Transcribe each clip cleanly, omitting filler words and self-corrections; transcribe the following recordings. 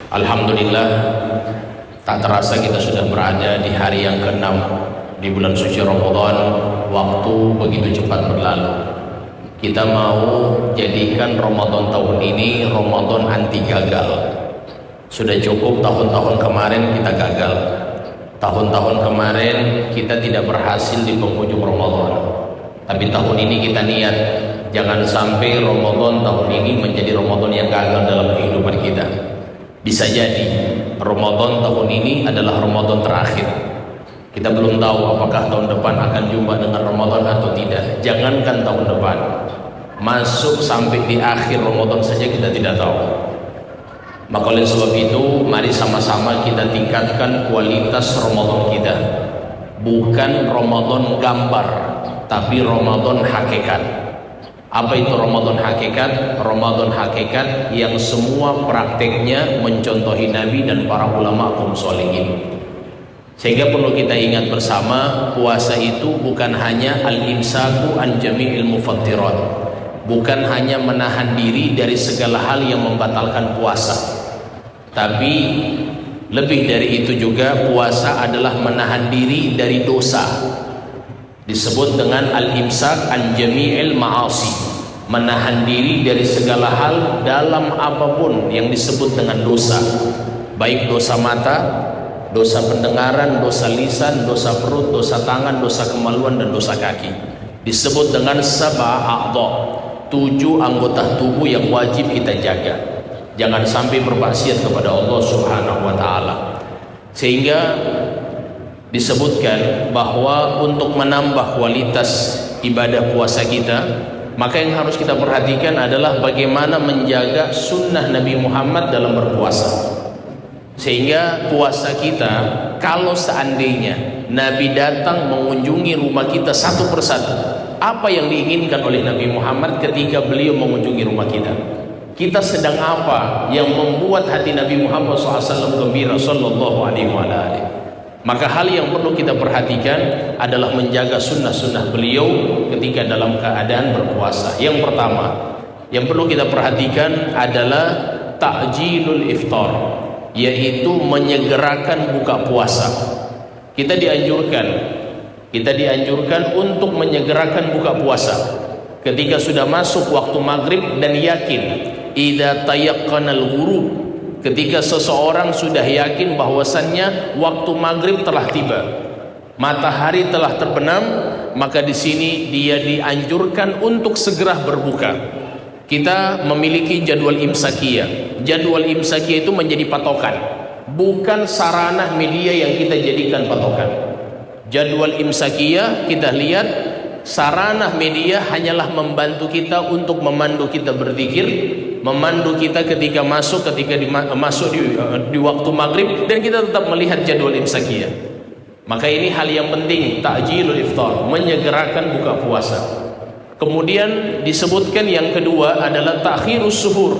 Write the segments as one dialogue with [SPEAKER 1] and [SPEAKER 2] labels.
[SPEAKER 1] Alhamdulillah, tak terasa kita sudah berada di hari yang ke-6 di bulan suci Ramadan. Waktu begitu cepat berlalu. Kita mau jadikan Ramadan tahun ini Ramadan anti gagal. Sudah cukup tahun-tahun kemarin kita gagal. Tahun-tahun kemarin kita tidak berhasil di penghujung Ramadan. Tapi tahun ini kita niat, jangan sampai Ramadan tahun ini menjadi Ramadan yang gagal dalam kehidupan kita. Bisa jadi Ramadan tahun ini adalah Ramadan terakhir. Kita belum tahu apakah tahun depan akan jumpa dengan Ramadan atau tidak. Jangankan tahun depan, masuk sampai di akhir Ramadan saja kita tidak tahu. Maka oleh sebab itu, mari sama-sama kita tingkatkan kualitas Ramadan kita. Bukan Ramadan gambar, tapi Ramadan hakikat. Apa itu Ramadan hakikat? Ramadan hakikat yang semua prakteknya mencontohi Nabi dan para ulama kaum sholihin. Sehingga perlu kita ingat bersama, puasa itu bukan hanya al-imsaku an jami'il mufattirat, bukan hanya menahan diri dari segala hal yang membatalkan puasa, tapi lebih dari itu juga puasa adalah menahan diri dari dosa. Disebut dengan al-imsak an jami'il ma'asi, menahan diri dari segala hal dalam apapun yang disebut dengan dosa, baik dosa mata, dosa pendengaran, dosa lisan, dosa perut, dosa tangan, dosa kemaluan, dan dosa kaki. Disebut dengan sab'a a'dha, 7 anggota tubuh yang wajib kita jaga. Jangan sampai bermaksiat kepada Allah Subhanahu wa taala. Sehingga disebutkan bahwa untuk menambah kualitas ibadah puasa kita, maka yang harus kita perhatikan adalah bagaimana menjaga sunnah Nabi Muhammad dalam berpuasa. Sehingga puasa kita, kalau seandainya Nabi datang mengunjungi rumah kita satu persatu, apa yang diinginkan oleh Nabi Muhammad ketika beliau mengunjungi rumah kita? Kita sedang apa yang membuat hati Nabi Muhammad SAW gembira sallallahu alaihi wa alihi? Maka hal yang perlu kita perhatikan adalah menjaga sunnah-sunnah beliau ketika dalam keadaan berpuasa. Yang pertama yang perlu kita perhatikan adalah ta'jilul iftar, yaitu menyegerakan buka puasa. Kita dianjurkan untuk menyegerakan buka puasa ketika sudah masuk waktu maghrib dan yakin idza tayaqqanal ghurub, ketika seseorang sudah yakin bahwasannya waktu maghrib telah tiba, matahari telah terbenam, maka di sini dia dianjurkan untuk segera berbuka. Kita memiliki jadwal imsakiyah. Jadwal imsakiyah itu menjadi patokan, bukan sarana media yang kita jadikan patokan. Jadwal imsakiyah kita lihat, sarana media hanyalah membantu kita untuk memandu kita berzikir, memandu kita ketika masuk di waktu maghrib, dan kita tetap melihat jadwal imsakiyah. Maka ini hal yang penting, ta'jilul iftar, menyegerakan buka puasa. Kemudian disebutkan yang kedua adalah ta'khirus suhur,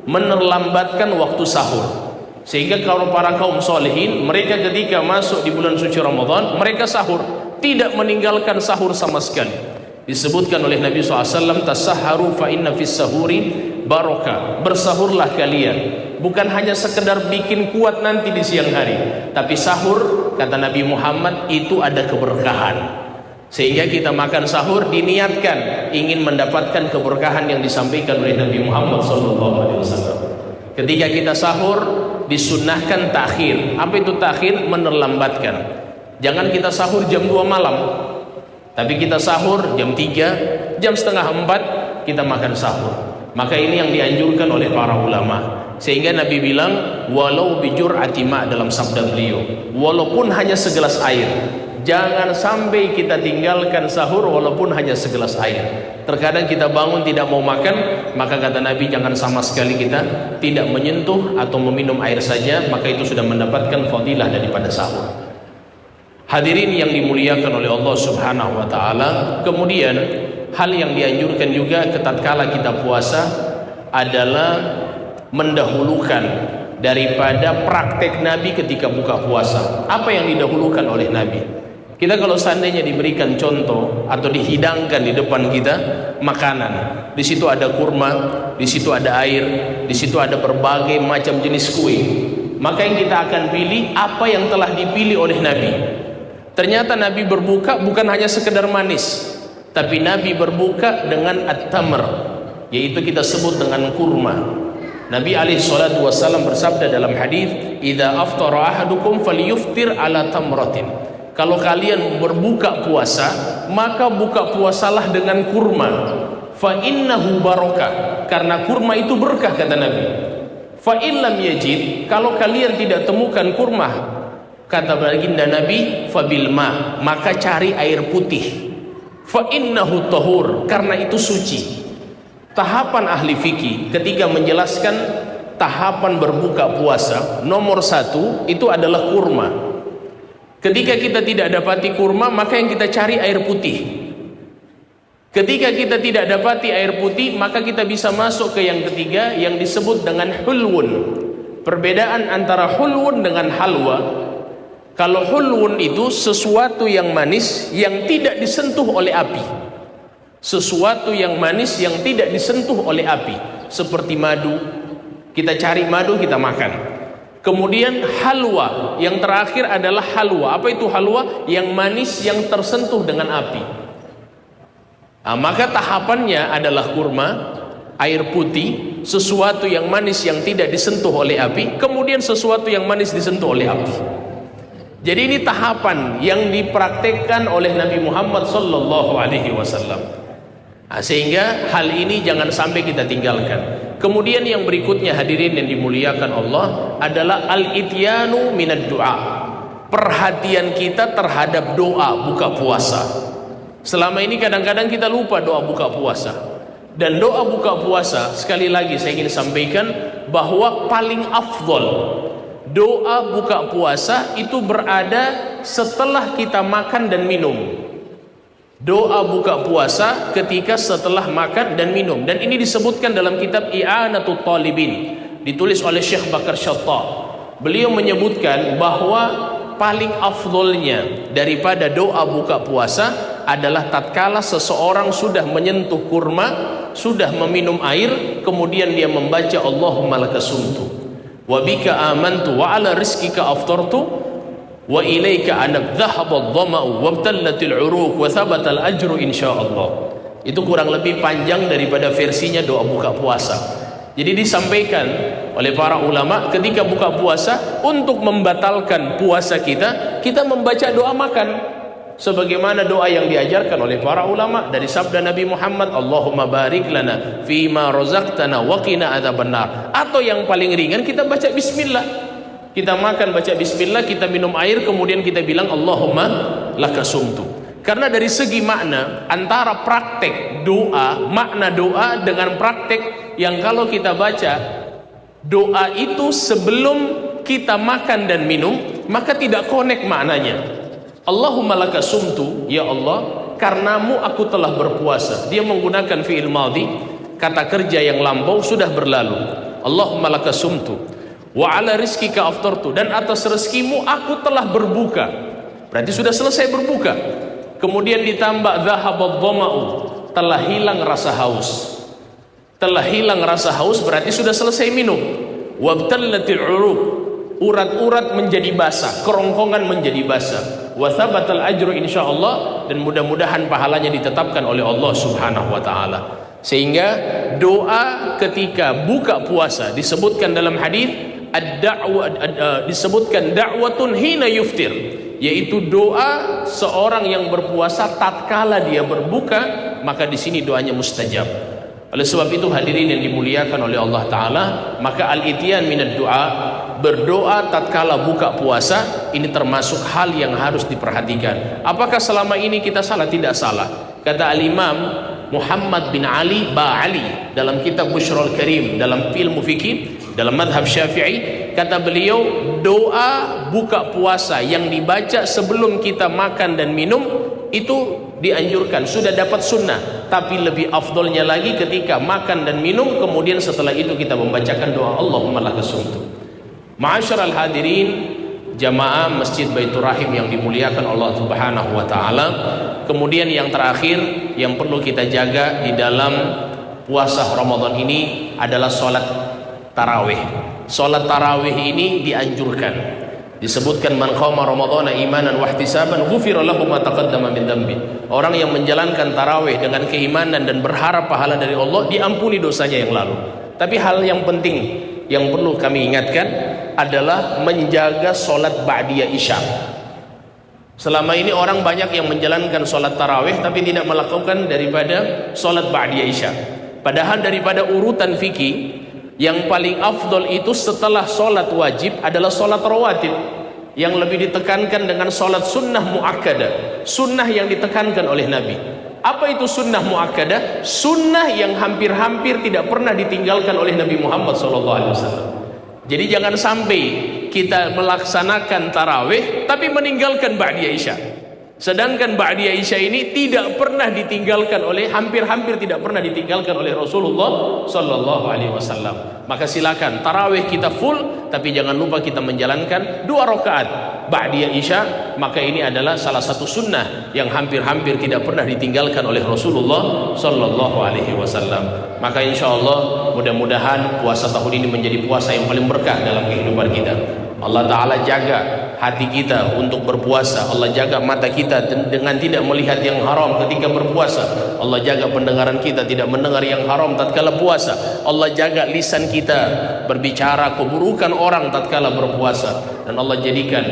[SPEAKER 1] menerlambatkan waktu sahur. Sehingga kalau para kaum solehin, mereka ketika masuk di bulan suci Ramadan, mereka sahur, tidak meninggalkan sahur sama sekali. Disebutkan oleh Nabi SAW, tasahharu fa inna fis sahuri barokah, bersahurlah kalian, bukan hanya sekedar bikin kuat nanti di siang hari, tapi sahur, kata Nabi Muhammad, itu ada keberkahan. Sehingga kita makan sahur diniatkan ingin mendapatkan keberkahan yang disampaikan oleh Nabi Muhammad SAW. Ketika kita sahur disunnahkan takhir. Apa itu takhir? Menerlambatkan. Jangan kita sahur jam 2 malam, tapi kita sahur jam 3, jam setengah 4 kita makan sahur. Maka ini yang dianjurkan oleh para ulama. Sehingga Nabi bilang, walau bijur'ati ma, dalam sabda beliau, walaupun hanya segelas air. Jangan sampai kita tinggalkan sahur walaupun hanya segelas air. Terkadang kita bangun tidak mau makan, maka kata Nabi jangan sama sekali kita tidak menyentuh atau meminum air saja, maka itu sudah mendapatkan fadilah daripada sahur. Hadirin yang dimuliakan oleh Allah Subhanahu wa taala, kemudian hal yang dianjurkan juga tatkala kita puasa adalah mendahulukan daripada praktek Nabi ketika buka puasa. Apa yang didahulukan oleh Nabi? Kita kalau seandainya diberikan contoh atau dihidangkan di depan kita makanan, di situ ada kurma, di situ ada air, di situ ada berbagai macam jenis kue, maka yang kita akan pilih apa yang telah dipilih oleh Nabi. Ternyata Nabi berbuka bukan hanya sekedar manis, tapi Nabi berbuka dengan at-tamr, yaitu kita sebut dengan kurma. Nabi SAW bersabda dalam hadis, "Idza aftara ahadukum falyuftir ala tamratin." Kalau kalian berbuka puasa, maka buka puasalah dengan kurma. Fa innahu barakah, karena kurma itu berkah, kata Nabi. Fa in lam yajid, kalau kalian tidak temukan kurma, kata baginda Nabi, fabil ma, maka cari air putih. Fa innahu tahur, karena itu suci. Tahapan ahli fikih ketika menjelaskan tahapan berbuka puasa, nomor 1 itu adalah kurma. Ketika kita tidak dapati kurma, maka yang kita cari air putih. Ketika kita tidak dapati air putih, maka kita bisa masuk ke yang ketiga yang disebut dengan hulwun. Perbedaan antara hulwun dengan halwa. Kalau hulwun itu sesuatu yang manis yang tidak disentuh oleh api. Sesuatu yang manis yang tidak disentuh oleh api, seperti madu. Kita cari madu, kita makan. Kemudian halwa, yang terakhir adalah halwa. Apa itu halwa? Yang manis yang tersentuh dengan api. Nah, maka tahapannya adalah kurma, air putih, sesuatu yang manis yang tidak disentuh oleh api, kemudian sesuatu yang manis disentuh oleh api. Jadi ini tahapan yang dipraktekkan oleh Nabi Muhammad SAW. Sehingga hal ini jangan sampai kita tinggalkan. Kemudian yang berikutnya hadirin yang dimuliakan Allah adalah al-ityanu minad du'a. Perhatian kita terhadap doa buka puasa. Selama ini kadang-kadang kita lupa doa buka puasa. Dan doa buka puasa, sekali lagi saya ingin sampaikan bahwa paling afdol doa buka puasa itu berada setelah kita makan dan minum. Doa buka puasa ketika setelah makan dan minum, dan ini disebutkan dalam kitab I'anatul Talibin, ditulis oleh Syekh Bakar Syattah. Beliau menyebutkan bahwa paling afdolnya daripada doa buka puasa adalah tatkala seseorang sudah menyentuh kurma, sudah meminum air, kemudian dia membaca Allahumma lakasumtu wa bika amantu wa ala rizkika aftartu wa ilaika anab dhahaba dhama'u wabtallatil uruq wa thabatal ajru insyaallah. Itu kurang lebih panjang daripada versinya doa buka puasa. Jadi disampaikan oleh para ulama ketika buka puasa, untuk membatalkan puasa kita membaca doa makan, sebagaimana doa yang diajarkan oleh para ulama dari sabda Nabi Muhammad, Allahumma barik lana fima razaqtana wa qina adzabannar. Atau yang paling ringan, kita baca bismillah. Kita makan baca bismillah, kita minum air, kemudian kita bilang Allahumma lakasumtu. Karena dari segi makna antara praktek doa, makna doa dengan praktek yang kalau kita baca doa itu sebelum kita makan dan minum, maka tidak connect maknanya. Allahumma lakasumtu, ya Allah, karenamu aku telah berpuasa. Dia menggunakan fi'il madhi, kata kerja yang lampau sudah berlalu. Allahumma lakasumtu wa ala rizkika aftartu, dan atas rezekimu aku telah berbuka. Berarti sudah selesai berbuka. Kemudian ditambah dhahabad dhama'u, telah hilang rasa haus. Telah hilang rasa haus berarti sudah selesai minum. Wabtallatil uruq, urat-urat menjadi basah, kerongkongan menjadi basah. Wa thabatal ajru insyaallah, dan mudah-mudahan pahalanya ditetapkan oleh Allah Subhanahu wa taala. Sehingga doa ketika buka puasa disebutkan dalam hadis disebutkan da'watun hina yuftir, yaitu doa seorang yang berpuasa tatkala dia berbuka, maka di sini doanya mustajab. Oleh sebab itu hadirin yang dimuliakan oleh Allah Ta'ala, maka al-ityan minad du'a, berdoa tatkala buka puasa, ini termasuk hal yang harus diperhatikan. Apakah selama ini kita salah? Tidak salah. Kata al-Imam Muhammad bin Ali Ba'ali dalam kitab Bushrul Karim, dalam ilmu fikih, dalam madhab Syafi'i, kata beliau, doa buka puasa yang dibaca sebelum kita makan dan minum itu dianjurkan, sudah dapat sunnah. Tapi lebih afdolnya lagi ketika makan dan minum, kemudian setelah itu kita membacakan doa Allahumma lakasumtu. Ma'asyiral hadirin, jamaah Masjid Baitur Rahim yang dimuliakan Allah Subhanahu wa taala. Kemudian yang terakhir yang perlu kita jaga di dalam puasa Ramadan ini adalah salat tarawih. Salat tarawih ini dianjurkan. Disebutkan man qama ramadhana imanan wa ihtisaban ghufira lahu ma taqaddama min dhanbi. Orang yang menjalankan tarawih dengan keimanan dan berharap pahala dari Allah, diampuni dosanya yang lalu. Tapi hal yang penting yang perlu kami ingatkan adalah menjaga solat ba'diyah isya. Selama ini orang banyak yang menjalankan solat tarawih tapi tidak melakukan daripada solat ba'diyah isya. Padahal daripada urutan fikih, yang paling afdol itu setelah solat wajib adalah solat rawatib, yang lebih ditekankan dengan solat sunnah muakkadah, sunnah yang ditekankan oleh Nabi. Apa itu sunnah muakkadah? Sunnah yang hampir-hampir tidak pernah ditinggalkan oleh Nabi Muhammad SAW. Jadi jangan sampai kita melaksanakan tarawih tapi meninggalkan ba'diyah isya. Sedangkan ba'diyah isya ini tidak pernah ditinggalkan oleh, hampir-hampir tidak pernah ditinggalkan oleh Rasulullah SAW. Maka silakan tarawih kita full, tapi jangan lupa kita menjalankan 2 rakaat ba'diyah isya. Maka ini adalah salah satu sunnah yang hampir-hampir tidak pernah ditinggalkan oleh Rasulullah SAW. Maka insya Allah mudah-mudahan puasa tahun ini menjadi puasa yang paling berkah dalam kehidupan kita. Allah Ta'ala jaga hati kita untuk berpuasa. Allah jaga mata kita dengan tidak melihat yang haram ketika berpuasa. Allah jaga pendengaran kita tidak mendengar yang haram tatkala puasa. Allah jaga lisan kita berbicara keburukan orang tatkala berpuasa. Dan Allah jadikan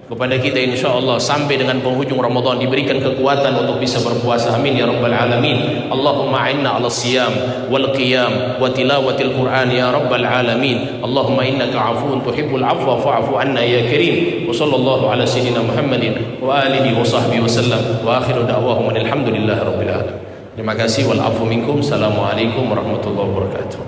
[SPEAKER 1] kepada kita insyaallah sampai dengan penghujung Ramadan diberikan kekuatan untuk bisa berpuasa. Amin ya rabbal alamin. Allahumma a'inna 'ala siyam wal qiyam wa tilawatil Qur'an ya rabbal alamin. Allahumma innaka 'afuwun tuhibbul 'afwa fa'fu 'anna ya karim. Wa sallallahu ala sayyidina Muhammadin wa alihi wa sahbihi wasallam wa akhiru da'wahum alhamdulillahi rabbil alamin. Terima kasih wal 'afwu minkum. Assalamualaikum warahmatullahi wabarakatuh.